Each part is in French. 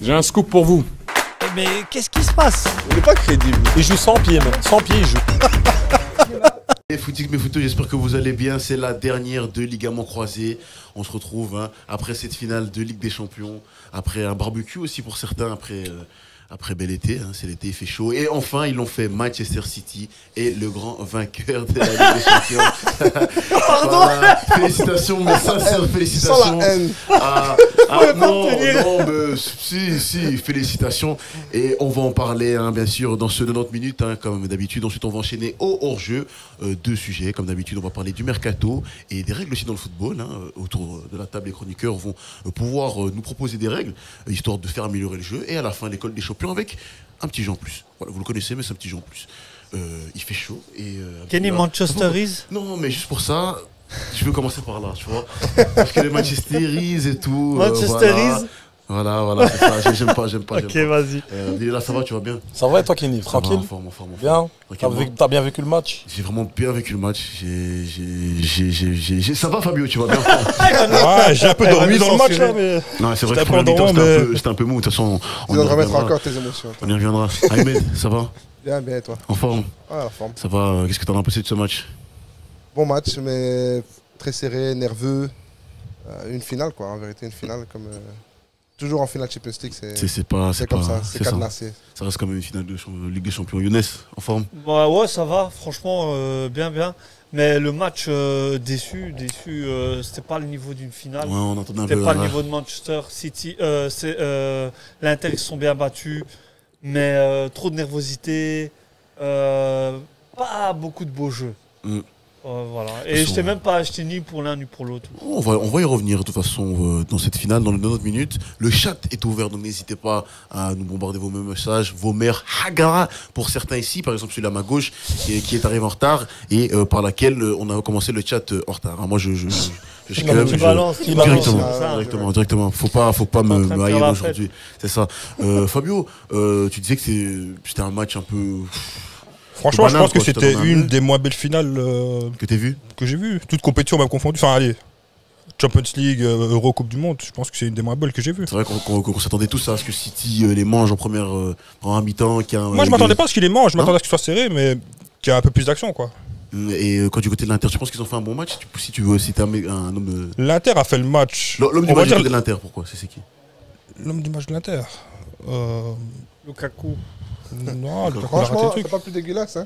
J'ai un scoop pour vous. Mais qu'est-ce qui se passe? Il n'est pas crédible. Il joue sans pied, même. Sans pied, il joue. Les footix, mes photos, j'espère que vous allez bien. C'est la dernière de ligaments croisés. On se retrouve après cette finale de Ligue des Champions, après un barbecue aussi pour certains, après bel été, c'est l'été, il fait chaud. Et enfin, ils l'ont fait, Manchester City est le grand vainqueur de la Ligue des Champions. Pardon. Voilà. Félicitations, mes sincères félicitations. Sans la haine. Non, mais si, félicitations. Et on va en parler, bien sûr, dans ce 90 minutes, comme d'habitude. Ensuite, on va enchaîner au hors-jeu. Deux sujets, comme d'habitude, on va parler du mercato et des règles aussi dans le football. Autour de la table, les chroniqueurs vont pouvoir nous proposer des règles, histoire de faire améliorer le jeu. Et à la fin, l'école des champions avec un petit jeu en plus. Voilà, vous le connaissez, mais c'est un petit jeu en plus. Il fait chaud. Kenny Manchesterise? Non, mais juste pour ça, je veux commencer par là, tu vois. Parce que les Manchesterise et tout. Manchesterise? Voilà, c'est ça. J'aime pas. Ok, vas-y. Là, ça va, tu vas bien? Ça va et toi, Kenny? Tranquille? En forme. Bien? T'as bien vécu le match? J'ai vraiment bien vécu le match. Ça va, Fabio, tu vas bien? Ouais, j'ai un peu dormi dans le match là, mais. Non, c'est vrai que J'étais pour mais... j'étais un peu mou. De toute façon, Tu dois remettre encore tes émotions. On y reviendra. Ahmed, ça va? Bien, et toi? En forme? Ouais, la forme. Ça va? Qu'est-ce que t'en as pensé de ce match? Bon match, mais très serré, nerveux. Une finale, quoi. En vérité, une finale comme. Toujours en finale Champions League, c'est comme ça, c'est cadenassé. Ça reste comme une finale de Ligue des Champions. Younes, en forme? Bah ouais, ça va, franchement, bien. Mais le match, déçu, c'était pas le niveau d'une finale. Ouais, on entendait un peu. C'était pas le niveau de Manchester City. L'Inter, ils se sont bien battus, mais trop de nervosité, pas beaucoup de beaux jeux. Voilà. Et je t'ai même pas acheté ni pour l'un ni pour l'autre. On va y revenir de toute façon dans cette finale, dans les 90 minutes. Le chat est ouvert, donc n'hésitez pas à nous bombarder vos mêmes messages, vos mères Hagara pour certains ici, par exemple celui-là à ma gauche qui est arrivé en retard et par laquelle on a commencé le chat en retard. Alors moi je directement. Faut pas me haïr aujourd'hui. C'est ça. Fabio, tu disais que c'était un match un peu. Franchement, je pense que c'était une des moins belles finales que j'ai vues. Toutes compétitions même confondues. Enfin, allez, Champions League, Euro, Coupe du Monde, je pense que c'est une des moins belles que j'ai vues. C'est vrai qu'on s'attendait tous à ce que City les mange en mi-temps. Moi, je m'attendais pas à ce qu'ils les mangent, je m'attendais à ce qu'ils soient serrés, mais qu'il y ait un peu plus d'action, quoi. Et quand du côté de l'Inter, tu penses qu'ils ont fait un bon match? Si tu veux citer un homme de... L'Inter a fait le match. L'homme du match de l'Inter, pourquoi? C'est qui? L'homme du match de l'Inter. Lukaku. Non, franchement, c'est pas plus dégueulasse.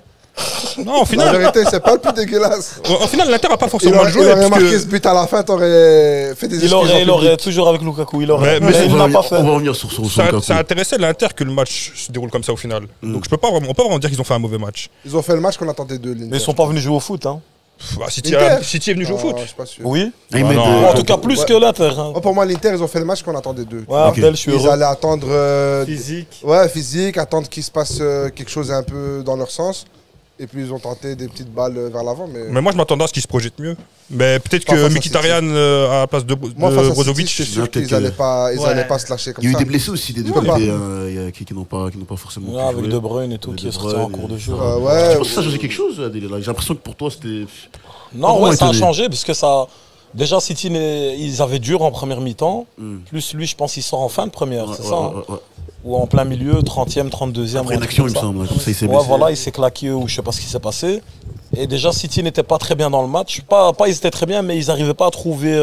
Non, en finale. La vérité, c'est pas le plus dégueulasse. En finale, l'Inter n'a pas forcément joué. Il aurait marqué ce but à la fin, t'aurais fait des excuses. Il aurait toujours avec Lukaku, il il l'a pas fait. On va revenir sur Lukaku. Ça intéressait l'Inter que le match se déroule comme ça au final. Donc on peut pas vraiment dire qu'ils ont fait un mauvais match. Ils ont fait le match qu'on attendait d'eux. Mais ils sont pas venus jouer au foot, hein. City est venu jouer au foot. Je suis pas sûr. Oui. En tout cas, plus que l'Inter. Pour moi, l'Inter, ils ont fait le match qu'on attendait d'eux. Ils allaient attendre. Physique. Ouais, physique, attendre qu'il se passe quelque chose un peu dans leur sens. Et puis ils ont tenté des petites balles vers l'avant. Mais moi, je m'attendais à ce qu'ils se projettent mieux. Mais peut-être que Mkhitaryan à la place de Brozovic. Je suis sûr qu'ils n'allaient pas se lâcher comme ça. Il y a eu des blessés aussi, des deux qui n'ont pas forcément. Avec De Bruyne et tout, qui est sorti en cours de jeu. Tu penses que ça a changé quelque chose, Adèle? J'ai l'impression que pour toi, c'était. Non, ouais, ça a changé, parce que ça. Déjà, City, ils avaient dur en première mi-temps. Plus lui, je pense, il sort en fin de première, c'est ça? Ou en plein milieu, 30e, 32e. Après une action, il me semble. Comme ça, il s'est blessé. Ouais, voilà, il s'est claqué ou je sais pas ce qui s'est passé. Et déjà, City n'était pas très bien dans le match. Pas ils étaient très bien, mais ils n'arrivaient pas à trouver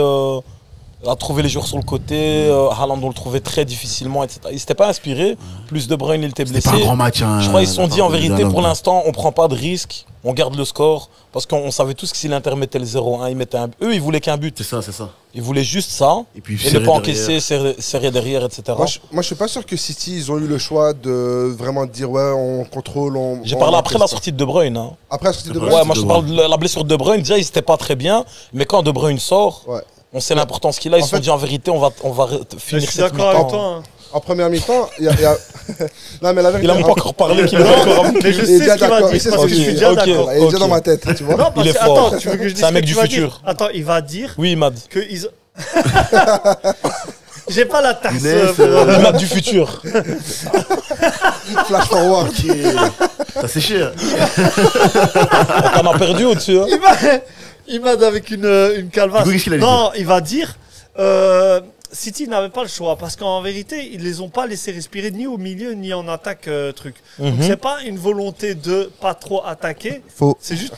les joueurs sur le côté. Haaland, on le trouvait très difficilement, etc. Ils n'étaient pas inspirés. Plus De Bruyne, il était blessé. C'était pas un grand match. Je crois qu'ils se sont dit, en vérité, pour l'instant, on prend pas de risque. On garde le score. Parce qu'on savait tous que si l'Inter mettait le 0-1, eux, ils voulaient qu'un but. C'est ça. Ils voulaient juste ça. Et ne pas encaisser, serrer derrière, etc. Moi, je suis pas sûr que City, ils ont eu le choix de vraiment dire, ouais, on contrôle. J'ai parlé après la sortie de De Bruyne. Après la sortie de De Bruyne? Ouais, moi, je parle de la blessure de De Bruyne. Déjà, ils n'étaient pas très bien. Mais quand De Bruyne sort, on sait l'importance qu'il a. Ils se sont dit, en vérité, on va finir cette mi-temps. En première mi-temps, il y a... Non, mais la vérité... Il n'a même pas encore parlé qu'il est d'accord. Mais je sais ce qu'il va dire, parce que je suis déjà d'accord. Il est déjà dans ma tête, tu vois. Non, parce que, attends, tu veux que je dise c'est un mec du futur. Attends, il va dire... Oui, Imad. J'ai pas la tasse. Imad du futur. Flash forward. Ça c'est cher. On a perdu au-dessus. Imad avec une calvasse. Non, il va dire... City n'avait pas le choix parce qu'en vérité, ils les ont pas laissés respirer ni au milieu ni en attaque truc. Donc c'est pas une volonté de pas trop attaquer. Faux. C'est juste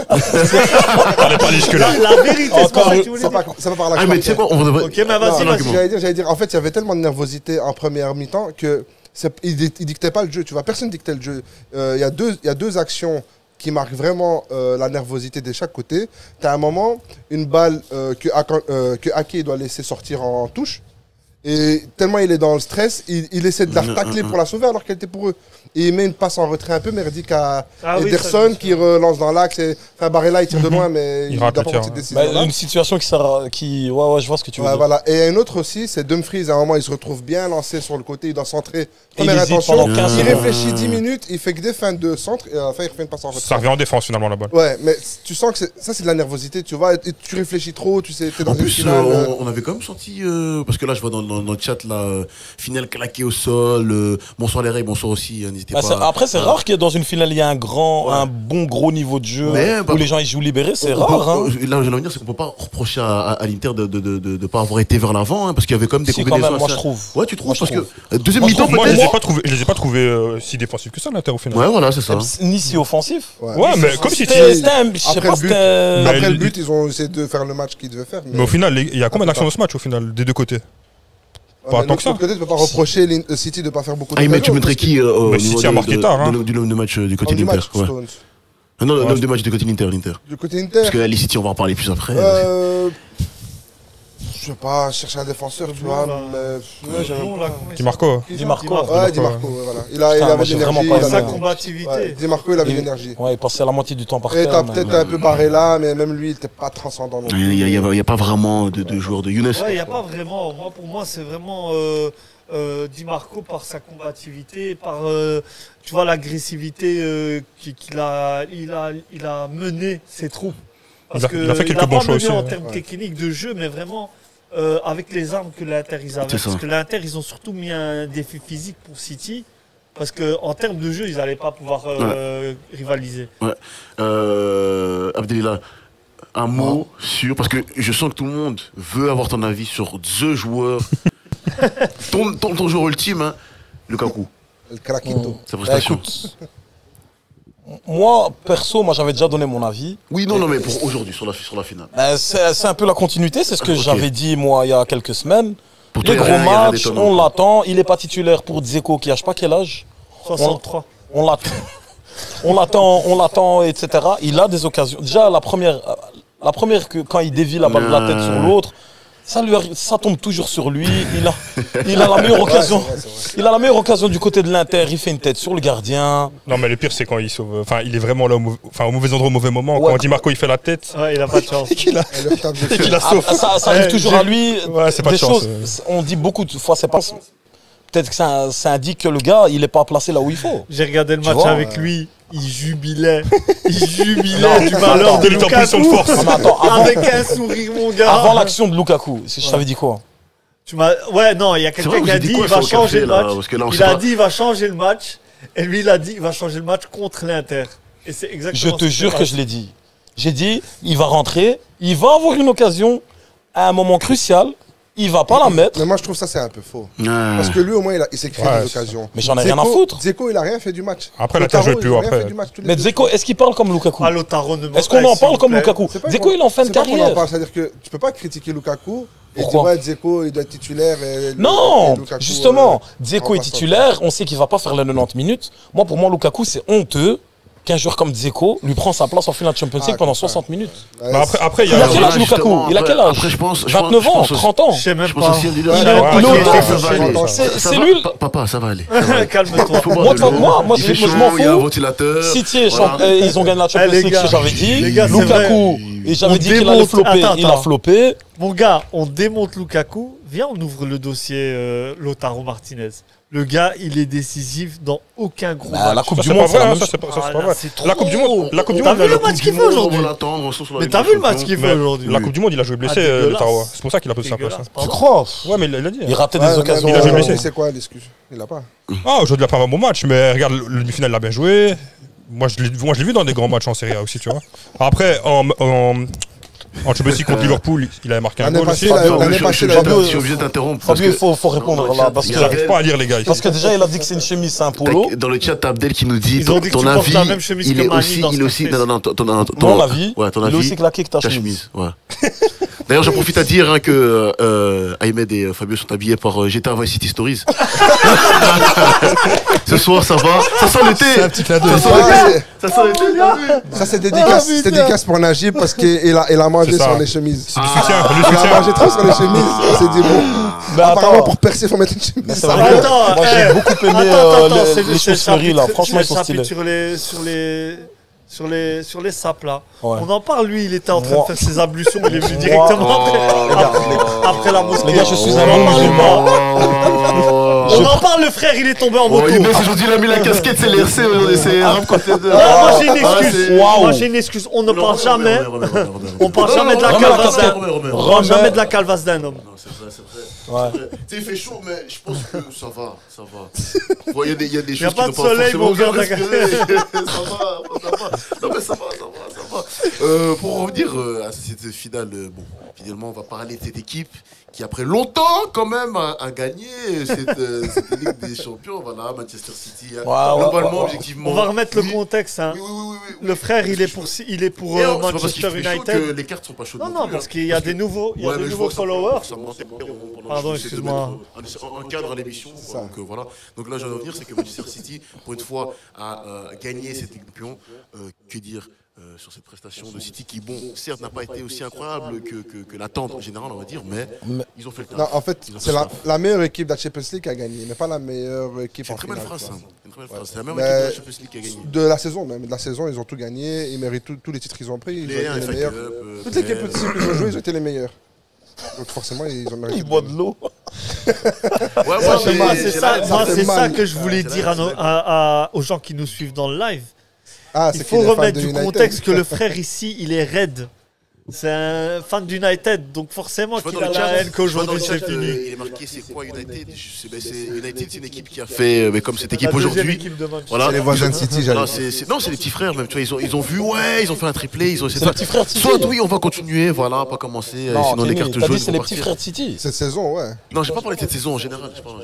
Allez, pas jusque-là. la vérité. C'est pas ça que tu voulais Ça dire. va par là. Ah, mais tu sais quoi, on devrait. Ok, mais vas-y, Non, vas-y. j'allais dire, en fait, il y avait tellement de nervosité en première mi-temps que il dictait pas le jeu. Tu vois, personne dictait le jeu. Il y a deux actions qui marquent vraiment la nervosité de chaque côté. Tu as un moment, une balle que Ake doit laisser sortir en touche. Et tellement il est dans le stress, il essaie de la tacler pour la sauver alors qu'elle était pour eux. Et il met une passe en retrait un peu merdique à Ederson qui relance dans l'axe. Enfin, Barella il tire de loin, mais Il n'a rate pas le pris tir, cette ouais. décision-là. Une situation qui sert qui. Ouais, je vois ce que tu veux Ouais, dire. voilà. Et un autre aussi, c'est Dumfries. À un moment, il se retrouve bien lancé sur le côté, il doit centrer. Et Première il hésite intention, pendant 15 il secondes. réfléchit 10 minutes, il fait que des fins de centre et à la fin, il refait une passe en retrait. Ça revient en défense finalement la balle. Ouais, mais tu sens que ça, c'est de la nervosité, tu vois. Et tu réfléchis trop, tu sais, t'es dans En une plus, finale. on avait quand même senti, parce que là, je vois dans le chat, là, finale claquée au sol. Bonsoir les Rays, bonsoir aussi, n'hésitez Bah, pas. après, c'est rare qu'il y ait dans une finale, il y a un bon gros niveau de jeu Mais, où les gens ils jouent libérés, c'est rare. Hein. Là, j'ai envie de dire, c'est qu'on peut pas reprocher à l'Inter de pas avoir été vers l'avant, hein, parce qu'il y avait quand même des Si, quand combinaisons. même, moi, assez- je trouve. Ouais, tu trouves Moi, je parce trouve. que deuxième Moi, je mi-temps, trouve- Moi, peut-être. je les ai pas trouvés si défensifs que ça l'Inter au final. Ouais, voilà, c'est ça. Ni si offensif. Ouais, mais comme si C'était un. Je sais Après pas, le but. c'était. Mais Après le il- but, ils ont essayé de faire le match qu'ils devaient faire. Mais au final, il y a combien d'actions dans ce match au final des deux côtés? Pas tant que ça. De l'autre côté, tu peux pas reprocher City de pas faire beaucoup de Ah, mais tu mettrais qui au Mais niveau City a marqué tard, hein. du nombre de matchs du côté du de l'Inter? match, Ouais. Stones. Ah non, le nombre de matchs du côté de l'Inter. Du côté Inter, Parce que les City, on va en parler plus après. je sais pas, chercher un défenseur, tu vois. Mais ouais, j'aime pas. Di Marco. Di Marco. Ouais, Di Marco, ouais, voilà. Il Putain, avait moi, j'ai de vraiment l'énergie. pas il Sa avait- combativité. Ouais, Di Marco, il avait de Et- l'énergie. Ouais, il passait la moitié du temps par Et terre. t'as mais- peut-être un peu Barella, mais même lui, il était pas transcendant non plus. Il y a pas vraiment de joueurs de Younes. Ouais, il n'y a pas vraiment. Pour moi, c'est vraiment Di Marco par sa combativité, par tu vois l'agressivité qu'il a, il a mené ses troupes. Parce Il a fait que quelques bons pas choix mené aussi, en ouais. termes techniques de jeu, mais vraiment avec les armes que l'Inter ils avaient. C'est ça. Parce que l'Inter ils ont surtout mis un défi physique pour City. Parce qu'en termes de jeu, ils n'allaient pas pouvoir rivaliser. Ouais. Abdelila, un mot sur. Parce que je sens que tout le monde veut avoir ton avis sur deux joueurs. ton joueur ultime, hein, Lukaku. Le craquito. Sa Bah, prestation. écoute, moi, perso, j'avais déjà donné mon avis. Oui, non, mais pour aujourd'hui, sur la finale. Bah, c'est un peu la continuité, c'est ce que Ok. j'avais dit, moi, il y a quelques semaines. Pour toi, Les il y a gros rien- il y a rien matchs, d'étonnant. on l'attend. Il n'est pas titulaire pour Dzeko, qui a je sais pas quel âge. 63. On l'attend. on l'attend, etc. Il a des occasions. Déjà, la première quand il dévie la balle de la tête sur l'autre, ça tombe toujours sur lui. Il a la meilleure occasion. Il a la meilleure occasion du côté de l'Inter. Il fait une tête sur le gardien. Non, mais le pire, c'est quand il sauve. Enfin, il est vraiment là au mauvais endroit, au mauvais moment. Ouais. Quand Di Marco il fait la tête, Ouais, il n'a pas de chance. et qu'il la Ah, sauve. ça arrive toujours à lui. Ouais, c'est pas des de chance, choses. On dit beaucoup de fois, c'est pas. Peut-être que ça indique que le gars, il n'est pas placé là où il faut. J'ai regardé le Tu match vois, avec lui. Il jubilait. Il jubilait du malheur de Il est en position de Lukaku. force. Non, mais attends, Avec un sourire, mon gars. avant l'action de Lukaku, je t'avais dit quoi? Ouais, non, il y a C'est quelqu'un vrai, qui vous a avez dit dit quoi il sur va le changer café, le là, match. parce que là, on Il sait a pas. dit il va changer le match. Et lui, il a dit il va changer le match contre l'Inter. Et c'est exactement Je ce te qui jure s'est que je l'ai dit. J'ai dit, il va rentrer, il va avoir une occasion à un moment crucial, il va pas la mettre. Mais moi, je trouve ça, c'est un peu faux. Ouais. Parce que lui, au moins, il s'est créé Ouais, des occasions. Mais j'en ai rien à foutre. Dzeko, il a rien fait du match. Après, Lautaro, l'Inter jouait plus ils ont haut rien après. fait du match, tous les Mais deux. Dzeko, est-ce qu'il parle comme Lukaku? Ah, Lautaro ne Est-ce qu'on en parle comme Lukaku? C'est pas Dzeko, qu'on- il est en fin de c'est pas qu'on en carrière. parle, c'est-à-dire que tu peux pas critiquer Lukaku et Pourquoi dire ouais, Dzeko, il doit être titulaire. Et Non, et Lukaku, justement, Dzeko est remplaçant. titulaire, on sait qu'il va pas faire les 90 minutes. Moi, pour moi, Lukaku, c'est honteux qu'un joueur comme Dzeko lui prend sa place en finale de Champions League pendant 60 minutes. Ouais, Mais après, il y Il a a. quel âge, Lukaku? Il a quel âge? Après, je pense. 29 ans, 30 ans. Je sais même Je pense pas. aussi à Il Ouais, est ouais, l'auteur. ouais, Ça va ouais, aller. ouais, C'est Ça va, lui. Papa, ça va aller. Calme-toi. Faut boire Moi, de l'eau. moi, Il fait je m'en chaud, il y a un fous. ventilateur. City, est Voilà. ils ont gagné la Champions les League, gars, ce que j'avais dit. les gars, c'est Lukaku, vrai. et j'avais On dit qu'il allait démonte- flopper. Attends, Il a attends. floppé. Mon gars, on démonte Lukaku. Viens, on ouvre le dossier Lautaro Martinez. Le gars, il est décisif dans aucun gros Bah, la match. Coupe Ça, du c'est Monde, pas c'est la vrai, même ça, chose. c'est pas Ah, pas là, vrai. c'est La Coupe du Monde, T'as vu il a- le match qu'il fait aujourd'hui? On va l'attendre. Mais t'as vu le match qu'il fait aujourd'hui? La Coupe du Monde, il a joué blessé, Ah, dégueulasse. Lautaro. C'est pour ça qu'il a posé sa place. Dégueulasse, hein. pardon. Tu crois? Ouais, mais il l'a dit. Il ratait Ouais, des mais occasions. Il a joué aujourd'hui, blessé. c'est quoi l'excuse? Il a pas. Ah, aujourd'hui, il a pas un bon match, mais regarde, le demi-finale, il a bien joué. Moi, je l'ai vu dans des grands matchs en Serie A aussi, tu vois. Après, En Champions League contre Liverpool, il avait marqué un L'année goal passée, aussi. l'année passée, Je suis obligé d'interrompre. parce Fabio, il que faut répondre dans le là. chat, Parce il y a- J'arrive que, pas à lire les gars. parce que déjà, il a dit que c'est une chemise, c'est un polo. Dans le chat, t'as Abdel qui nous dit Ils ont dit que ton tu portes avis, la même chemise il que est Mani aussi, dans il est aussi, Scarface. Mon avis, ouais, ton il a avis, aussi claqué que ta ta chemise. chemise, ouais. D'ailleurs, j'en profite à dire hein, que Ahmed et Fabio sont habillés par GTA Vice City Stories. Ce soir, ça va. Ça sent l'été. C'est un petit clin d'œil. Ça sent l'été. Ça sent l'été. t'as vu Ça, c'est dédicace pour Najib parce qu'il a mangé C'est ça. sur les chemises. C'est du soutien. Le Il a soutien. mangé trop sur les chemises. Il s'est dit, bon, Mais apparemment, attends, pour percer, il faut mettre une mais chemise. c'est vrai que Attends, moi j'ai beaucoup aimé les choses fleuries là. Franchement, ils sont stylés. Sur les sapes là. Ouais. On en parle, lui, il était en train Moi- de faire ses ablutions, il est venu directement après la mosquée. Les gars, je suis On un en bon parle musulman. pas. On en parle, le frère, il est tombé en Oh, moto. Inès, aujourd'hui, il a mis la casquette, c'est l'RC, aujourd'hui, c'est Arab côté de. Ah, moi j'ai une Ah, excuse. c'est- Waouh. Moi j'ai une excuse. On ne parle jamais. On parle jamais de la Remets la calvasse casquette. d'un. On parle jamais de la calvasse d'un homme. Non, c'est vrai, c'est vrai. Ouais. Tu sais, il fait chaud, mais je pense que ça va, ça va. Bon, il y a des Y a choses qui pas n'ont de pas soleil, forcément mon gars, bien respirer. Ça va. Non, mais ça va. Pour revenir à cette finale, bon, finalement, on va parler de cette équipe qui, après longtemps, quand même, a gagné cette Ligue des Champions. Voilà, Manchester City. Hein. Ouais, Globalement, ouais. objectivement. On va remettre oui. le contexte. Hein. Oui. Le frère, il est pour Et alors, c'est pas parce qu'il Manchester fait chaud que United. les cartes sont pas chaudes. Non, non, plus, parce hein. qu'il y a des nouveaux, il y a Ouais, des mais je nouveaux vois que ça followers. me- Pardon, j'essaie de excuse-moi. mettre un cadre à l'émission. quoi. Donc voilà. Donc là, je viens de dire, c'est que Manchester City, pour une fois, a gagné cette Ligue des Champions. Que dire sur cette prestation de City qui, bon, certes, n'a pas été aussi incroyable que l'attente en général, on va dire, mais ils ont fait le taf. Non, en fait, Ils ont c'est fait le taf. la meilleure équipe de la Champions League qui a gagné, mais pas la meilleure équipe C'est en une très belle finale. phrase, quoi. hein. C'est une très belle phrase. C'est la même Mais- équipe de la Champions League qui a gagné. De la saison même, de la saison, ils ont tout gagné, ils méritent tous les titres qu'ils ont pris, ils ont Les été les FA meilleurs. Cup, Toutes les équipes mais- qu'ils ont joué, ils ont été les meilleurs. Donc forcément, ils ont mérité. Il boit de l'eau. Ouais, moi, Moi, j'ai- moi, j'ai c'est la- ça, moi, fait c'est ça mal. que je voulais C'est dire là, à nos- c'est là. aux gens qui nous suivent dans le live. Ah, Il c'est faut qu'il est fan remettre de du United. contexte que le frère ici, il est raide. C'est un fan d'United, donc forcément Je vois qu'il dans a le la chat, haine je vois dans qu'aujourd'hui le c'est chat, fini. il est marqué c'est quoi United United, c'est une équipe qui a fait comme cette équipe La deuxième aujourd'hui. équipe de Manchester. Voilà. C'est les voisins de City, j'allais Voilà, dire. non, c'est les petits frères même. Tu vois, ils ont vu, ouais, ils ont fait un triplé, ils ont essayé C'est de les petits frères de City. Soit oui, on va continuer, voilà, pas commencer. Non, sinon les Kenny, cartes t'as jaunes. dit c'est vont les petits partir. frères de City. Cette saison, ouais. Non, j'ai pas parlé de cette saison en général. Je parle en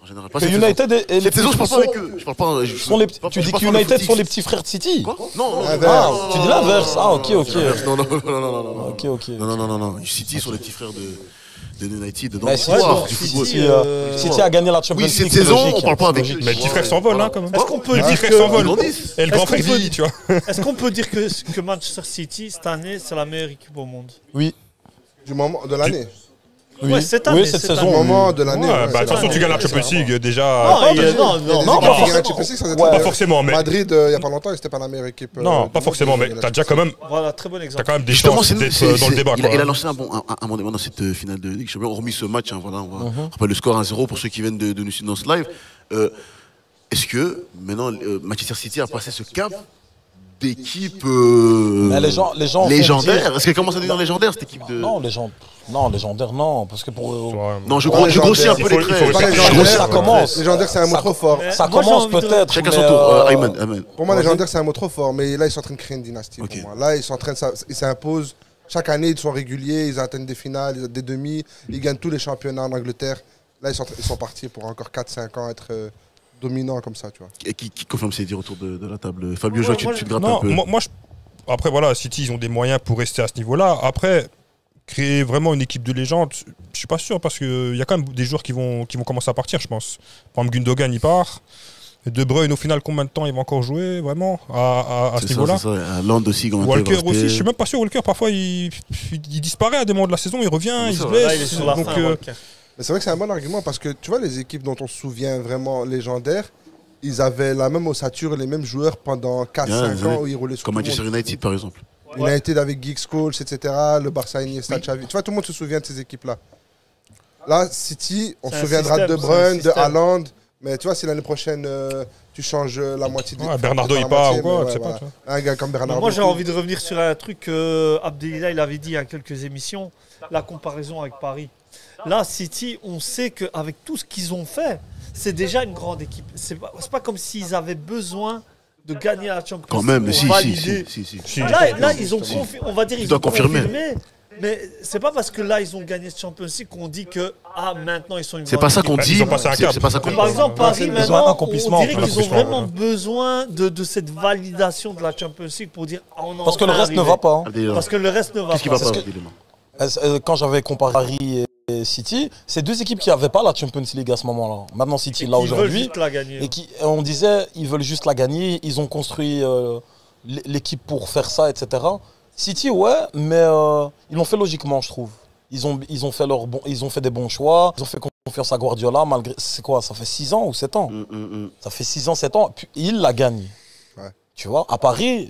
général. Pas Que cette United et les Cette saison, je parle pas sont- avec eux. Je parle pas. sont les petits- Tu dis que United sont les petits frères de City. Quoi Non, non. Inverse. Tu dis l'inverse. Ah, ok. Non, non. Ok. Non. City sont les petits frères de United dans Mais l'histoire City, du football. City a gagné la Champions Oui, League. cette c'est saison, logique, on parle pas c'est avec logique. Mais le petit frère s'envole, hein, quand même. Est-ce qu'on peut Le petit dire frère que s'envole. Grandissent. Et le grand Est-ce qu'on frère peut- dit, tu vois. est-ce qu'on peut dire que Manchester City cette année c'est la meilleure équipe au monde? Oui. Du moment de l'année. Oui, Ouais, cette année, oui, cette cette Du saison. moment de l'année. Ouais, ouais. bah, attention, tu gagnes la Champions League déjà. Non, il y a- non, Il y a des non, équipes pas qui gagnent la forcément. Champions League sans être Ouais, la Pas meilleure. forcément, mais. Madrid, il y a pas longtemps, c'était pas la meilleure équipe. Non, du pas monde, forcément, ils ont mais gagné t'as la déjà quand même. Voilà, très bon exemple. T'as quand même des Justement, chances d'être dans le débat. il a quoi. lancé un bon moment dans cette finale de Ligue Champions, hormis ce match. Voilà, on rappelle le score 1-0 pour ceux qui viennent de nous suivre dans ce live. Est-ce que maintenant Manchester City a passé ce cap d'équipe Mais les gens font légendaire? dire- Est-ce qu'elle commence à devenir légendaire cette équipe de Non, légendaire, non. Parce que pour. Ouais. Non, je Pas grossis un peu légendaire. les Il traits. faut le Pas faire. légendaire. Ça commence. Légendaire, c'est un mot Ça- trop fort. Mais Ça moi, j'ai commence envie de- peut-être. Chacun mais, son tour. Ayman. Pour moi, Vas-y. légendaire, c'est un mot trop fort, mais là, ils sont en train de créer une dynastie. Ok. Pour moi. Là, ils sont en train de ils s'imposent. Chaque année, ils sont réguliers, ils atteignent des finales, des demi, ils gagnent tous les championnats en Angleterre. Là, ils sont partis pour encore 4-5 ans être dominants comme ça, tu vois. Et qui confirme ces dires autour de la table? Fabio, je vois que tu te grattes un Non, peu. moi, après, voilà, City, ils ont des moyens pour rester à ce niveau-là. Après, créer vraiment une équipe de légende, je suis pas sûr parce qu'il y a quand même des joueurs qui vont commencer à partir, je pense. Par exemple, Gundogan, il part. Et De Bruyne, au final, combien de temps il va encore jouer, vraiment, à ce C'est niveau-là? ça. Land aussi, comment Walker aussi, je suis même pas sûr. Walker, parfois, il disparaît à des moments de la saison, il revient, il se blesse. Là, il est sur la donc, fin. Walker. Mais c'est vrai que c'est un bon argument parce que tu vois, les équipes dont on se souvient vraiment légendaires, ils avaient la même ossature, les mêmes joueurs pendant 4-5 Bien, ans où ils roulaient sur Comme tout le Manchester monde. United, par exemple. United avec Giggs, Scholes, etc. Le Barça, Iniesta, Xavi. Tu vois, tout le monde se souvient de ces équipes-là. Là, City, on C'est se un souviendra système, de c'est un Bruyne, de système. Haaland. Mais tu vois, si l'année prochaine, tu changes la moitié de Ouais, l'équipe, Bernardo, pas il la part moitié, ou quoi, mais tu sais voilà. pas, tu vois. Un gars comme Bernardo. Moi, j'ai envie de revenir sur un truc que Abdelila il avait dit il y a quelques émissions, la comparaison avec Paris. Là, City, on sait qu'avec tout ce qu'ils ont fait, c'est déjà une grande équipe. C'est pas comme s'ils avaient besoin de gagner la Champions Quand même, League si, pour si, valider. Si. Là, ils ont on va dire Tu ils dois ont confirmer. confirmé. Mais c'est pas parce que là ils ont gagné ce Champions League qu'on dit que maintenant ils sont une C'est grande pas ça équipe. qu'on Bah, dit. ils ont passé un cap. C'est pas ça qu'on Mais dit. par exemple, Paris, Ils ont un maintenant, accomplissement, on dirait qu'ils ont accomplissement, vraiment voilà. besoin de cette validation de la Champions League pour dire on en Parce que le est reste ne arrivé. va pas. hein. Allez, Parce que le reste ne va Qu'est-ce qui pas. va pas Parce que- dis-le-moi. Quand j'avais comparé Paris et City, c'est deux équipes qui n'avaient pas la Champions League à ce moment-là. Maintenant, City Et là qu'ils veulent aujourd'hui. juste la gagner. Et on disait, ils veulent juste la gagner. Ils ont construit l'équipe pour faire ça, etc. City, ouais, mais ils l'ont fait logiquement, je trouve. Ils ont fait des bons choix. Ils ont fait confiance à Guardiola, malgré. C'est quoi? Ça fait 6 ans ou 7 ans? Ça fait 6 ans, 7 ans. Puis ils la gagnent. Ouais. Tu vois, à Paris,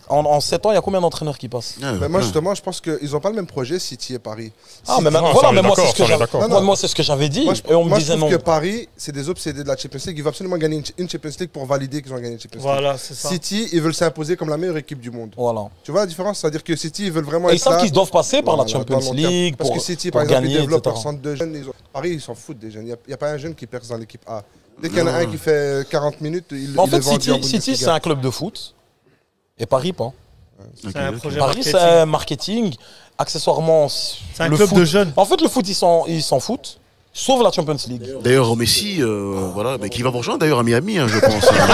en 7 ans, il y a combien d'entraîneurs qui passent? Mais moi, justement, je pense qu'ils n'ont pas le même projet, City et Paris. Ah, mais maintenant, Non, voilà, ça, on est mais moi, c'est d'accord, ce que ça, on est j'avais d'accord. Non, moi, c'est ce que j'avais dit. Moi, Et on me je disait trouve non. que Paris, c'est des obsédés de la Champions League. Ils veulent absolument gagner une Champions League pour valider qu'ils ont gagné une Champions League. Voilà, c'est ça. City, ils veulent s'imposer comme la meilleure équipe du monde. Voilà. Tu vois la différence? C'est-à-dire que City, ils veulent vraiment Et ils être savent là. qu'ils doivent passer par la Voilà, Champions dans le long terme. League Parce pour, que City, pour par exemple, gagner, ils développent etc. leur centre de jeunes. Paris, ils s'en foutent des jeunes. Il n'y a pas un jeune qui perce dans l'équipe A. Dès qu'il y en a un qui fait 40 minutes, il En est fait, vendu en City, c'est Bundesliga. un club de foot. Et Paris, pas. C'est un projet Paris, marketing. c'est marketing. Accessoirement, C'est un le club foot. de jeunes. En fait, le foot, ils s'en foutent. Sauf la Champions League. D'ailleurs, Messi, voilà, mais qui va vous rejoindre d'ailleurs à Miami, hein, je pense. Qui va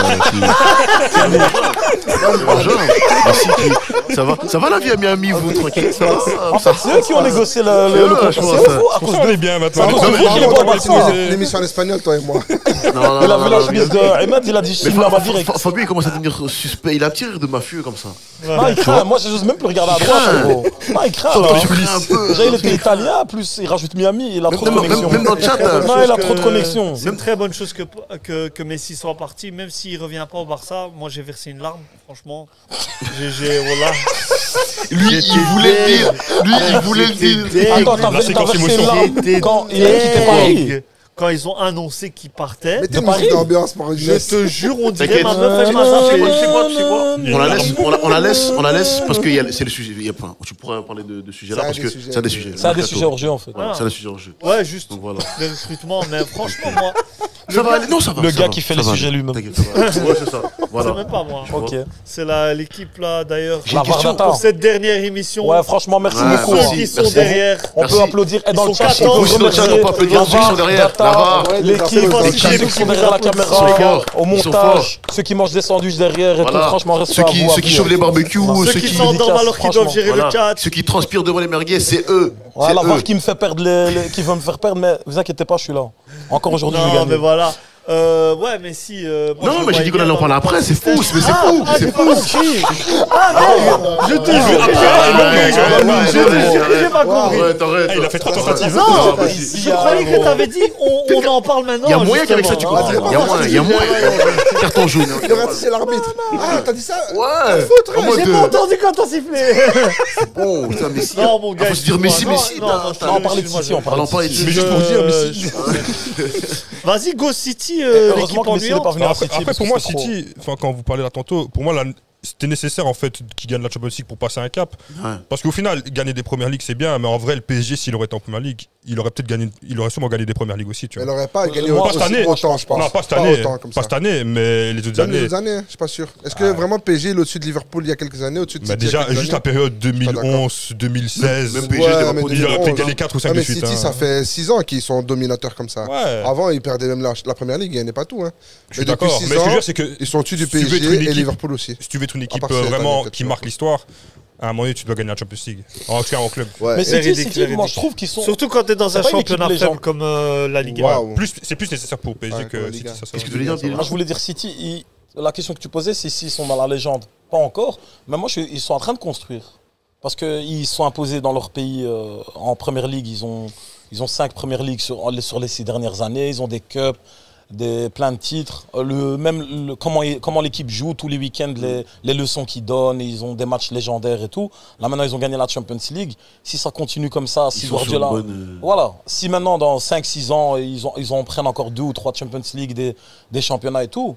rejoindre. Messi ça va la vie à Miami, vous, tranquille. Ça va. En fait, c'est eux qui ont négocié le vrai, contrat. je C'est pense, eux, ça. fou, à Pour cause ça, on de est bien maintenant. C'est à cause de vous Vraiment, qu'il est on pas va mal continuer ça. l'émission en espagnol, toi et moi. Non, Il a vu la chemise de Ahmed, il a dit Mais Chine là-bas direct. Fabio, il commence à devenir suspect. Il a tiré de mafieux comme ça. Ah, il craint. Moi, je n'ose même plus regarder à droite, gros. Ah, il craint. là. Tu crains un peu. Déjà, il était italien, plus il rajoute Miami, il a trop de connexions. Même dans le chat, Non, il a trop de connexions. C'est une très bonne chose que Messi soit parti, même s'il ne revient pas au Barça. Moi, j'ai versé une larme, franchement. Voilà. lui, il voulait le dire. Lui, il voulait le dire. Attends, t'as La séquence versé une émotion. larme quand il a quitté Paris. Quand ils ont annoncé qu'il partait, Mettez une Paris. musique d'ambiance pour une je te jure, on dirait T'inquiète. ma meuf, elle m'a Tu sais zappé. quoi, tu sais quoi Il y a On la laisse parce que c'est le sujet. Tu pourrais parler de ce sujet-là C'est un parce des que sujets. c'est un des sujets. C'est un des sujets hors jeu en fait. Voilà, c'est un des sujets hors jeu. Ouais, juste Donc voilà. le recrutement, mais franchement, moi, Ça va aller. Non, ça va. Le ça gars va, qui fait ça les va sujets aller. lui-même. T'inquiète, ça va. Ouais, c'est ça. c'est Voilà. même pas moi. Ok. C'est l'équipe là, d'ailleurs, J'ai une La question. Vardata. pour cette dernière émission. Ouais, franchement, merci Ouais, beaucoup. Ceux merci, qui sont merci. derrière. On Merci. peut applaudir. Et dans Ils le sont chat, 14. on peut Aussi dans le chat, on peut applaudir ceux qui sont derrière. Data, Là-bas. Ouais, l'équipe, les ceux applaudissements. qui sont derrière la Ils sont caméra, forts. au Ils sont montage, ceux qui mangent des sandwichs derrière et tout. Voilà. Franchement, respect Ceux à qui vous, à ceux qui vous. chauffent les barbecues, Ceux ceux qui qui s'endorment alors qu'ils doivent franchement. gérer le voilà, chat. ceux qui transpirent devant les merguez, c'est eux. Ouais, C'est la eux. VAR qui me fait perdre qui veut me faire perdre, mais vous inquiétez pas, je suis là. Encore aujourd'hui, je vais Non, gagner. mais voilà. Ouais, mais si. Non, mais j'ai dit qu'on allait en parler après, c'est fou, mais c'est fou, c'est j'ai fou. pas compris. Je te jure que j'ai pas compris. Arrête. Ah, il a fait 3 tentatives. Non, Ah, je croyais que t'avais dit on en parle maintenant. Il y a moyen qu'avec ça tu justement. comprends. Il y a moyen. Carton jaune. Il aurait touché l'arbitre. Ah, t'as dit ça? Ouais. En mode J'ai pas entendu quand t'as sifflé. bon, putain, Messi. Non, mon gars. Faut se dire Messi, excuse-moi. Messi. Non, Non, on parlait de City, on parlait On de parlait de City. Mais juste pour dire, Messi. Vas-y, Go City, Heureusement l'équipe que Messi n'est pas ennuyante. venu à Après, City. parce pour que moi, c'est trop. City, enfin, quand vous parlez là tantôt, pour moi, c'était nécessaire en fait qu'il gagne la Champions League pour passer un cap. Ouais. Parce qu'au final, gagner des premières ligues, c'est bien, mais en vrai, le PSG, s'il aurait été en première ligue, il aurait sûrement gagné des premières ligues aussi. Tu Elle vois. n'aurait pas gagné Moi, Pas cette année. autant, je pense. Non, pas cette année. autant comme Pas ça. cette année, mais les autres Même les années. autres années, je suis pas sûr. Est-ce que vraiment PSG est au-dessus de Liverpool il y a quelques années, au-dessus de Bah City il y a déjà, quelques juste la années? période pas d'accord. 2011, 2016. Même PSG, c'était pas mais pour Il aurait pu 2011, gagner 4 ou 5 Ah, de mais suite. City, hein. ça fait 6 ans qu'ils sont dominateurs comme ça. Ouais. Avant, ils perdaient même la première ligue, ils gagnaient pas tout. Hein. Je suis Et depuis d'accord. 6 Mais ce que je veux ans, dire, c'est que ils sont au-dessus du si tu veux être PSG une et équipe- Liverpool aussi. si tu veux être une équipe part cette vraiment année, peut-être qui pas. marque l'histoire, à un moment donné, tu dois gagner la Champions League. En tout cas, en club. Ouais. Mais Véridique, City, moi véridique. je trouve qu'ils sont. Surtout quand t'es dans C'est un pas une équipe championnat légende. faible comme la Ligue 1. Waouh. C'est plus nécessaire pour PSG Ouais, que comme la City. Liga. Ça, c'est Qu'est-ce que tu vrai. voulais dire, Dylan Moi, je voulais dire City, la question que tu posais, c'est s'ils sont dans la légende. Pas encore, mais moi, ils sont en train de construire. Parce qu'ils sont imposés dans leur pays en première ligue. Ils ont 5 premières ligues sur les 6 dernières années. Ils ont des cups, plein de titres. Comment l'équipe joue tous les week-ends, les leçons qu'ils donnent. Ils ont des matchs légendaires et tout. Là, maintenant, ils ont gagné la Champions League. Si ça continue comme ça, si sont sur Guardiola. une bonne, Voilà. Si maintenant, dans 5-6 ans, ils en prennent encore 2 ou 3 Champions League, des championnats et tout.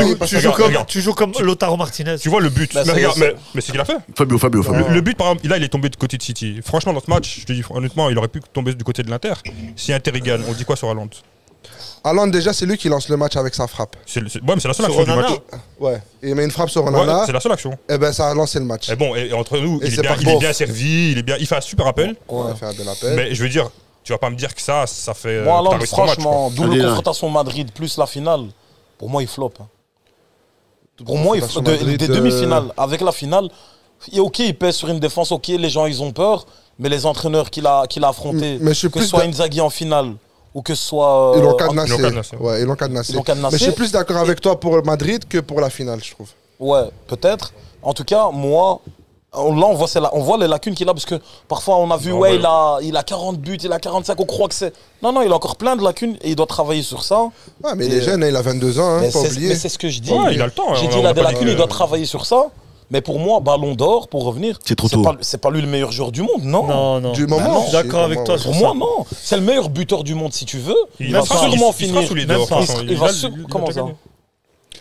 Tu joues comme Lautaro Martinez. Tu vois le but. Bah, mais ça y est, regarde, mais c'est ce qu'il a fait. Fabio. Le but, par exemple, là, il est tombé du côté de City. Franchement, dans ce match, je te dis honnêtement, il aurait pu tomber du côté de l'Inter. Si Inter il gagne, on dit quoi sur Haaland? Haaland, déjà, c'est lui qui lance le match avec sa frappe. Ouais, mais c'est la seule Sur action du Onana. match. Ouais. Il met une frappe sur Ouais, Onana, c'est la seule action. et ben ça a lancé le match. Et bon, et entre nous, Et il c'est est bien, pas il est bof. bien servi, il fait un super appel. On a fait un bel appel. Mais je veux dire, tu vas pas me dire que ça fait. Moi, que t'as Haaland, réussi ton match, franchement, quoi. double Allez, là. confrontation Madrid plus la finale, pour moi, il flop. Hein. Pour moi, Confrontation des Madrid, demi-finales avec la finale, ok, il pèse sur une défense, ok, les gens, ils ont peur, mais les entraîneurs qu'il a affrontés, Mais je suis que plus ce soit de- Inzaghi en finale ou que ce soit. Ils l'ont cadenassé. ils l'ont cadenassé. Ouais, ils l'ont cadenassé. Ils l'ont cadenassé. Mais je suis plus d'accord avec toi pour Madrid que pour la finale, je trouve. Ouais, peut-être. En tout cas, moi, là, on voit les lacunes qu'il a parce que parfois on a vu, Non, ouais, ouais. il a 40 buts, il a 45, on croit que c'est. Non, il a encore plein de lacunes et il doit travailler sur ça. Ouais, mais Et, il est jeune, hein, il a 22 ans, hein, mais pas oublier. c'est ce que je dis. Ouais, il a le temps, J'ai on dit, a- il on a a des pas dit lacunes, que- il doit travailler sur ça. Mais pour moi, Ballon d'Or, pour revenir, C'est trop tôt. C'est pas lui le meilleur joueur du monde, non. Non. Du moment, non, je suis d'accord avec toi ouais. sur Pour ça. moi, non. C'est le meilleur buteur du monde si tu veux. Il va va sûrement il finir. sera sous les Même deux, pas. franchement. Il va a- sur- il a comment déjà ça gagné.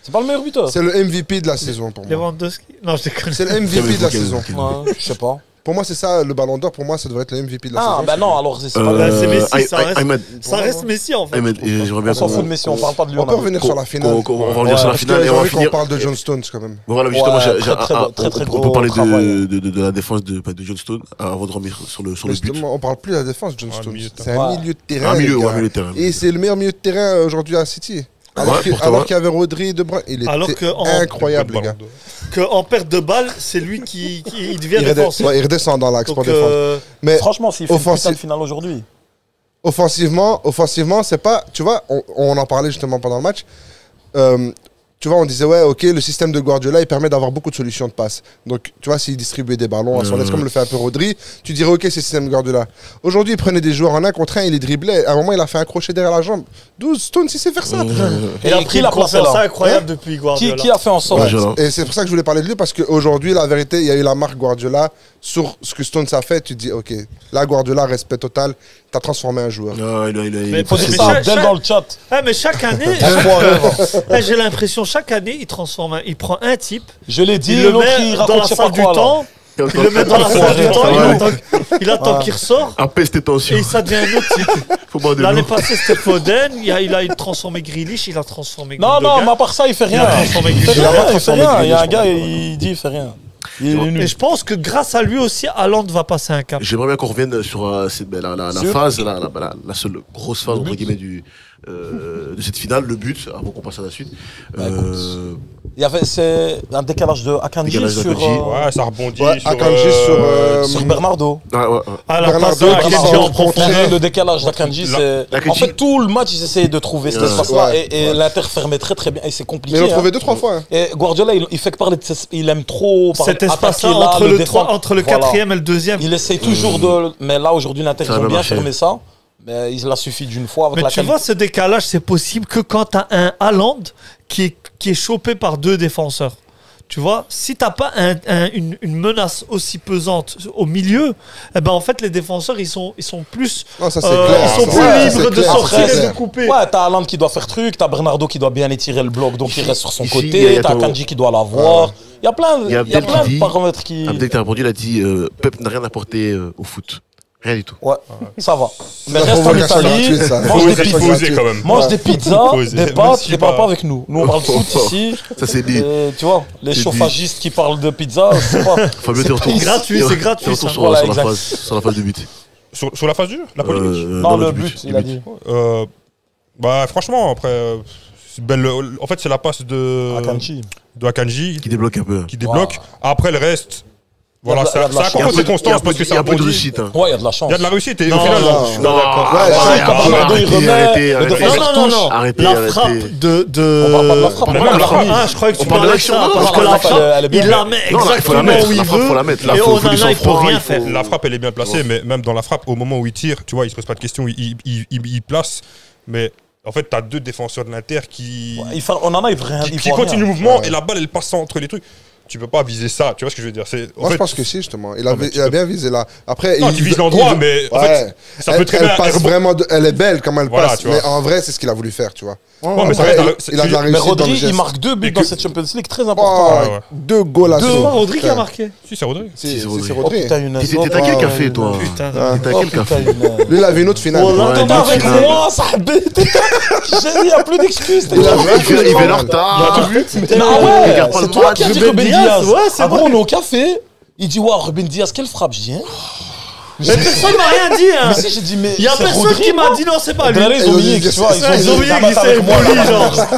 C'est pas le meilleur buteur. C'est le MVP de la saison pour moi. Lewandowski. Non, je déconne. C'est le MVP de la saison. Ouais, je sais pas. Pour moi, c'est ça, le ballon d'or. Pour moi, ça devrait être le MVP de la Ah, saison. bah non, alors c'est pas Bah, c'est Messi, ça reste- Ahmed, Ça reste Messi en fait. Ahmed, et j'aimerais bien On s'en fout de qu'on Messi, on parle pas de lui. On peut revenir sur la finale. on va revenir sur la Parce que finale et j'ai on va envie qu'on finir. parle de John Stones quand même. Voilà, justement, Ouais, j'ai- très, très, ah, très, très on gros peut parler travail. de la défense de John Stone avant de revenir sur le Mais but. justement, on parle plus de la défense, John Ouais, Stones. milieu de C'est terrain. un Ouais. milieu de terrain. Un milieu, les ouais, gars. milieu de terrain. Et c'est le meilleur milieu de terrain aujourd'hui à City. Alors Ouais, qu'il pourtant, y avait Rodri, De Bruyne, il Alors était que en- incroyable, les gars. Qu'en perte de balle, c'est lui qui il devient Il redescend, défensif. ouais, il redescend dans l'axe pour Donc, défendre. Mais Franchement, s'il fait une offensif- putain de finale aujourd'hui. offensivement, c'est pas. Tu vois, on en parlait justement pendant le match. Tu vois, on disait, ouais, ok, le système de Guardiola, il permet d'avoir beaucoup de solutions de passe. Donc, tu vois, s'il distribuait des ballons à son aise, comme le fait un peu Rodri, tu dirais, ok, c'est le système de Guardiola. Aujourd'hui, il prenait des joueurs en 1 contre 1, il les driblait. À un moment, il a fait un crochet derrière la jambe. 12 Stones, il sait faire ça. Il a Et pris qui une l'a placé confiance là incroyable depuis Guardiola. Qui a fait en sorte Ouais, Guardiola. et c'est pour ça que je voulais parler de lui, parce qu'aujourd'hui, la vérité, il y a eu la marque Guardiola sur ce que Stones a fait. Tu te dis, ok, là, Guardiola, respect total, t'as transformé un joueur. Non, il Mais est Faut dire Mais ça à chaque- Abdel dans le chat. Ah, mais chaque année, j'ai l'impression, chaque année, il transforme. Il prend un type, Je l'ai dit, il le l'autre il met dans raconte la je sais pas salle du quoi là. temps, il le met dans la salle du temps, Ouais. il attend qu'il ressort. Apaise tes tensions. Et ça devient un autre type. Faut boire de L'année l'eau. passée, c'était Foden. Il a transformé Grealish, il a transformé Non, Gundogan. mais à part ça, il fait rien. Il a transformé Il fait Grealish. rien, il fait transformé rien. Il y a un Grealish, gars, je crois. il dit il fait rien. Il est Et nul. je pense que grâce à lui aussi, Haaland va passer un cap. J'aimerais bien qu'on revienne sur la Sûr. phase, la seule grosse phase entre guillemets de cette finale, le but, avant qu'on passe à la suite. Bah, Il y avait un décalage de Akanji Décalage sur, d'Akanji. Ouais, ça rebondit Ouais, sur. Akanji sur Bernardo. À la Bernardo passe de qui Akanji s'est en rencontré. profondeur. Le décalage d'Akanji, c'est. L'Akanji- En fait, tout le match, ils essayaient de trouver cet Ouais. espace-là Ouais. et l'Inter fermait très très bien. Et c'est Mais compliqué. ils l'ont hein. trouvé 2-3 fois. hein. Et Guardiola, il fait que parler de il aime trop parler Cet espace-là, attaquer là, entre le défendre. entre le Voilà. quatrième et le deuxième. Il essaye toujours de. Mais là, aujourd'hui, l'Inter, Ça ils a ont bien bien marché. fermé ça. Mais il a suffi d'une fois avec Mais la tu vois, ce décalage, c'est possible que quand tu as un Haaland qui est chopé par deux défenseurs. Tu vois, si t'as pas une menace aussi pesante au milieu, eh ben en fait les défenseurs ils sont plus Non, ça c'est clair. ils sont Ça, plus c'est libres de clair. sortir Après, et de c'est- couper. Ouais, t'as Haaland qui doit faire truc, t'as Bernardo qui doit bien étirer le bloc, donc il reste sur son Ici, il y côté, a t'as ton- Kanji qui doit l'avoir. Il y a plein, Il y a il y a Abdel plein qui de dit- paramètres qui. Abdel qui a répondu, il a dit Pep n'a rien apporté au foot. Rien du tout. Ouais, ça va. Mais la reste en provocation Italie, gratuite, ça. mange des Il faut pizzas, oser quand même. mange des pizzas, Faut oser. des Même pâtes si et parle pas- pas avec nous. Nous on parle de foot ici. Ça c'est dit. Tu vois, les C'est chauffagistes qui parlent de pizza, c'est pas. Fabio, t'es retour. gratuit, c'est gratuit, T'es retour ça. sur, Voilà, sur la exact. phase, sur la phase de but. Sur la phase du jeu, la polémique. Non, le but, il a dit. Bah franchement, après, c'est belle. En fait, c'est la passe de Akanji. Akanji Qui débloque un peu. qui débloque. Après le reste, voilà, Il y a ça de la a chance. encore de circonstances parce que il y ça a un peu de rebondit. réussite. hein. Ouais, il y a de la chance. Il y a de la réussite et Non, au final, non, je suis non. pas d'accord. Ouais, Ah, si, quand Bernardo, il remet, arrêtez, le arrêtez. défenseur Non, non, touche. non. Arrêtez, La arrêtez. frappe de. On parle pas de la frappe, Ah, mais même la remise. je croyais que tu On parle parlais de de l'action, ça. non, Parce non, que la la frappe, frappe, elle est bien. il la met Non, là, il faut la exactement mettre, où il la frappe, faut la mettre. Là, veut. Et faut du Onana, il peut sang-froid, rien il faut- faire. La frappe, elle est bien placée, mais même dans la frappe, au moment où il tire, tu vois, il se pose pas de questions, il place. Mais en fait, tu as deux défenseurs de l'Inter qui On en a, il veut rien. continuent le mouvement et la balle, elle passe entre les trucs. tu peux pas viser ça. Tu vois ce que je veux dire? Moi, je pense que si, justement. Il a bien visé là. Après, non, tu vises l'endroit, mais en fait, ça peut très bien. Elle est belle comme elle Voilà, passe. tu vois. Mais en vrai, c'est ce qu'il a voulu faire, tu vois. Ouais, mais ça Après, reste il a de la Mais réussite dans le Rodri, il geste. marque 2 buts Et dans que- cette Champions League très important. Oh, Ouais, ouais. 2 goals à Deux. chaud. C'est pas Rodri qui a Putain. marqué. Si, c'est Rodri. Si, C'est c'est Rodri. Oh Rodri. putain, une T'étais à quel café, toi? Putain. T'étais à quel café? Lui, il avait une autre finale. Oh là, Ouais, Attends, non, avec tu- moi, ça il n'y a plus d'excuses. Il a Il fait leur retard. Ah ouais, Regarde pas le c'est toi match. qui as dit Ruben Ruben Diaz, Diaz. ouais, c'est Ah bon, vrai. on est au café. Il dit, ouais, Ruben Diaz, quelle frappe. Je dis, hein. Mais personne m'a rien dit, hein. Mais si, j'ai dit, mais. Il y a c'est personne Rodri, qui m'a moi. dit non, c'est pas lui. Là, ils ont mis X, tu vois. Ils ont mis la X, avec c'est moi. poli, là. genre. Oh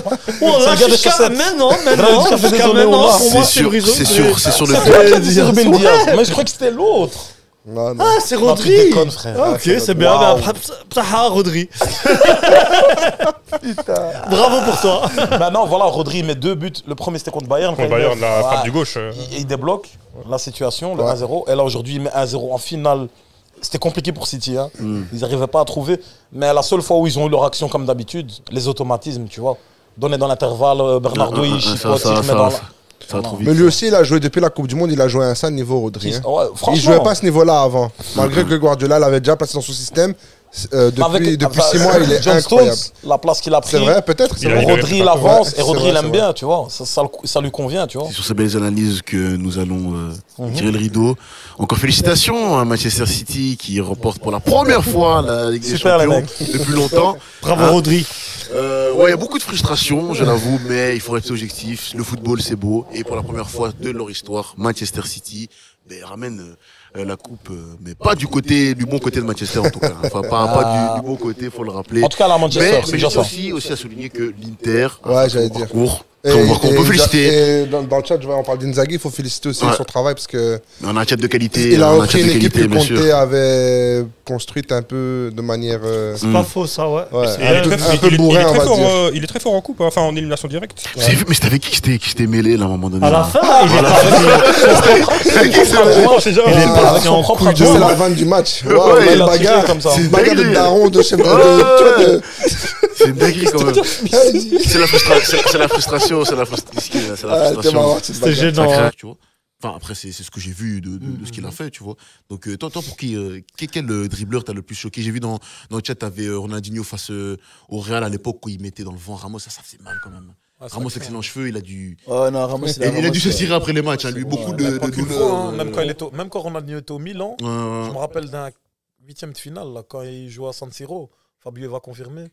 C'est là, le gars des jusqu'à chaussettes. maintenant, jusqu'à jusqu'à désolé, maintenant, Ola. pour moi, C'est c'est sûr, Brizo. c'est sûr, c'est sur le C'est fait. toi qui as dit c'est Ruben Ouais. Diaz. Mais je crois que c'était l'autre. Non, non. Ah, c'est Non, tu Rodri. déconnes, frère. Ah, ok, c'est bien. Waouh. Mais après, Psaha, Rodri. Bravo pour toi. Maintenant, voilà, Rodri met 2 buts. Le premier, c'était contre Bayern. Contre Bayern, la frappe du gauche. Il débloque la situation, le Ouais. 1-0. Et là, aujourd'hui, il met 1-0 en finale. C'était compliqué pour City. Hein. Ils n'arrivaient pas à trouver. Mais la seule fois où ils ont eu leur action comme d'habitude, les automatismes, tu vois. Donner dans l'intervalle, Bernardo, il chipote, il remet dans la... Ça va trop vite. Mais lui aussi, il a joué depuis la Coupe du Monde, il a joué à un certain niveau, Rodri. hein. Ouais, franchement. Il jouait pas à ce niveau-là avant. Malgré que Guardiola l'avait déjà placé dans son système. Depuis 6 mois, il est John incroyable. Stones, la place qu'il a pris. C'est vrai, peut-être. Il a- il a- Rodri, il avance Ouais, et Rodri, c'est il vrai, aime c'est bien, tu vois. Ça lui convient, tu vois. C'est sur ces belles analyses que nous allons tirer le rideau. Encore félicitations à Manchester City qui remporte pour la première fois la Ligue des Super, les Champions mecs. depuis longtemps. Bravo, Hein Rodri. Ouais, il y a beaucoup de frustration, je l'avoue, mais il faut rester objectif. Le football, c'est beau. Et pour la première fois de leur histoire, Manchester City ramène la coupe, mais pas du bon côté de Manchester en tout cas. Enfin, pas du bon côté, faut le rappeler. En tout cas, là, à Manchester, Mais c'est je déjà tiens ça. aussi à souligner que l'Inter Ouais, a j'allais fait un dire. parcours. On peut féliciter. Et dans le chat, on parle d'Inzaghi, il faut féliciter aussi Ouais. son travail parce que On a un chat de qualité. il a un repris chat une de équipe qualité, que bien sûr. Conte avait construite un peu de manière. C'est pas faux, ça, ouais. Ouais, Il est un peu bourrin, on va dire. il est très fort en coupe, hein, enfin en élimination directe. Mais c'était avec qui s'était mêlé là à un moment donné À la là fin, il est parti. Avec qui c'est mêlé On sait jamais. Il est Ah, parti avec son en propre couille de C'est abdomen. ouf. la vanne du match. Ouais, Waouh, il belle a tiré bagarre. comme ça. C'est une bagarre de dingue. daron, de chef de. Ouais. C'est une dinguerie quand même. C'est la frustration, c'est la frustration. marrant, C'était Ça gênant. hein. craque, tu vois. Enfin, après, c'est ce que j'ai vu de ce qu'il a fait, tu vois. Donc, toi, pour qui, quel dribbleur t'as le plus choqué? J'ai vu dans le chat, t'avais Ronaldinho face au Real à l'époque où il mettait dans le vent Ramos, ça faisait mal quand même. Ramos, excellent cheveux, il a dû. Oh non, Ramos, Il a dû se tirer après les matchs, hein, lui, beaucoup de Pas qu'une douleurs. fois, hein. Même quand Ronaldinho était au Milan, je me rappelle d'un 8e de finale, là, quand il jouait à San Siro, Fabio va confirmer.